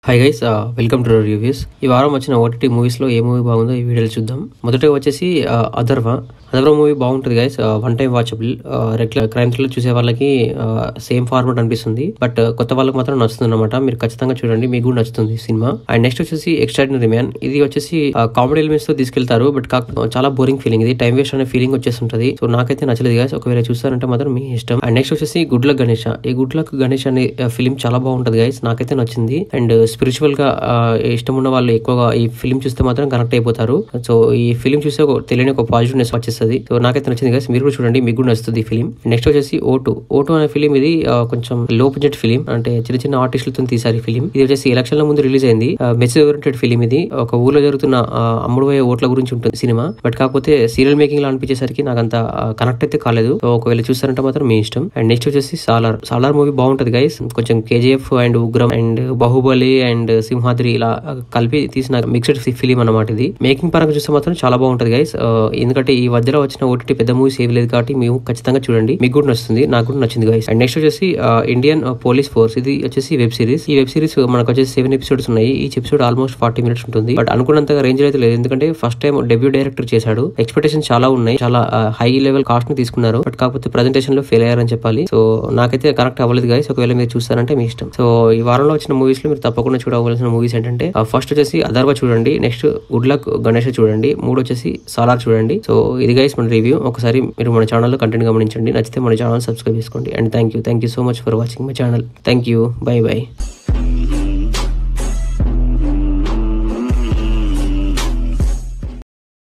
Hi guys, welcome two reviews. ఈ వారం వచ్చిన ఓటీటీ మూవీస్ లో ఏ మూవీ బాగుందో ఈ వీడియోలో చూద్దాం. మొదటగా వచ్చేసి అథర్వ మూవీ బాగుంటుంది guys. One time watchable. Regular crime thriller చూసే వాళ్ళకి సేమ్ ఫార్మాట్ అనిపిస్తుంది, బట్ కొత్త వాళ్ళకి మాత్రం నచ్చుతుంది అనమాట. మీరు ఖచ్చితంగా చూడండి, మీకు కూడా నచ్చుతుంది సినిమా. అండ్ నెక్స్ట్ వచ్చేసి ఎక్స్ట్రాడినరీ మ్యాన్. ఇది వచ్చేసి కామెడీ ఎలిమెంట్స్ తో తీసుకెళ్తారు, బట్ కాకపోతే చాలా బోరింగ్ ఫీలింగ్. ఇది టైం వేస్ట్ అనే ఫీలింగ్ వచ్చేస్తుంటది. సో నాకైతే నచ్చలేదు గైస్. ఒకవేళ చూస్తారంటే మాత్రం మీ ఇష్టం. అండ్ నెక్స్ట్ వచ్చేసి గుడ్ లక్ గణేష్. ఈ గుడ్ లక్ గణేష్ అనే ఫిలిం చాలా బాగుంటది గైస్, నాకైతే నచ్చింది. అండ్ స్పిరిచువల్ గా ఇష్టం ఉన్న వాళ్ళు ఎక్కువగా ఈ ఫిలిం చూస్తే మాత్రం కనెక్ట్ అయిపోతారు. సో ఈ ఫిలిం చూస్తే తెలియని ఒక పాజిటివ్నెస్ వచ్చేస్తుంది. సో నాకైతే నచ్చింది గైస్, మీరు కూడా చూడండి, మీకు కూడా నచ్చుతుంది ఈ ఫిలిం. నెక్స్ట్ వచ్చేసి ఓటు అనే ఫిలిం. ఇది కొంచెం లో బడ్జెట్ ఫిలిం, అంటే చిన్న చిన్న ఆర్టిస్టులతో తీసారు ఈ ఫిలిం. ఇది వచ్చేసి ఎలక్షన్ల ముందు రిలీజ్ అయింది. Message oriented film. ఇది ఒక ఊర్లో జరుగుతున్న అమ్ముడుపోయే ఓట్ల గురించి ఉంటుంది సినిమా, బట్ కాకపోతే సీరియల్ మేకింగ్ లా అనిపించేసరికి నాకు అంత కనెక్ట్ అయితే కాలేదు. సో ఒకవేళ చూస్తారంటే మాత్రం మీ ఇష్టం. అండ్ నెక్స్ట్ వచ్చేసి సాలార్ మూవీ బాగుంటది గైస్. కొంచెం KGF and Ugramm and Baahubali and Simhadri ఇలా కలిపి తీసిన మిక్స్డ్ ఫిలిం అన్నమాట. ఇది మేకింగ్ పరంగా చూస్తే మాత్రం చాలా బాగుంటది గైస్. ఎందుకంటే ఈ మధ్యలో వచ్చిన ఓటీటీ పెద్ద మూవీస్ ఏవి లేదు కాబట్టి మేము ఖచ్చితంగా చూడండి, మీకు కూడా నచ్చుతుంది, నాకు కూడా నచ్చింది గైస్. అండ్ నెక్స్ట్ వచ్చేసి ఇండియన్ పోలీస్ ఫోర్స్. ఇది వచ్చేసి వెబ్ సిరీస్. ఈ వెబ్ సిరీస్ మనకు వచ్చేసి 7 ఎపిసోడ్స్ ఉన్నాయి. ఈచ్ ఎపిసోడ్ ఆల్మోస్ట్ 40 minutes ఉంటుంది, బట్ అనుకున్నంతగా రేంజ్ అయితే లేదు. ఎందుకంటే ఫస్ట్ టైం డెబ్యూ డైరెక్టర్ చేశాడు. ఎక్స్పెక్టేషన్ చాలా ఉన్నాయి, చాలా హై లెవెల్ కాస్ట్ ని తీసుకున్నారు, బట్ కాకపోతే ప్రెజెంటేషన్ లో ఫెయిల్ అయ్యారని చెప్పాలి. సో నాకైతే కనెక్ట్ అవ్వలేదు గైస్. ఒకవేళ మీరు చూస్తారంటే మీ ఇష్టం. సో ఈ వారంలో వచ్చిన మూవీస్ లో మీరు తప్పకుండా చూడవలసిన మూవీస్ ఏంటంటే, ఫస్ట్ వచ్చేసి అథర్వ చూడండి, నెక్స్ట్ గుడ్ లక్ గణేష్ చూడండి, 3 వచ్చేసి సాలార్ చూడండి. సో ఇది గైస్ మన రివ్యూ. ఒకసారి మీరు మన ఛానల్లో కంటెంట్ గమనించండి, నచ్చితే మన ఛానల్ సబ్స్క్రైబ్ చేసుకోండి. And thank you so much for watching my channel. Thank you, by by.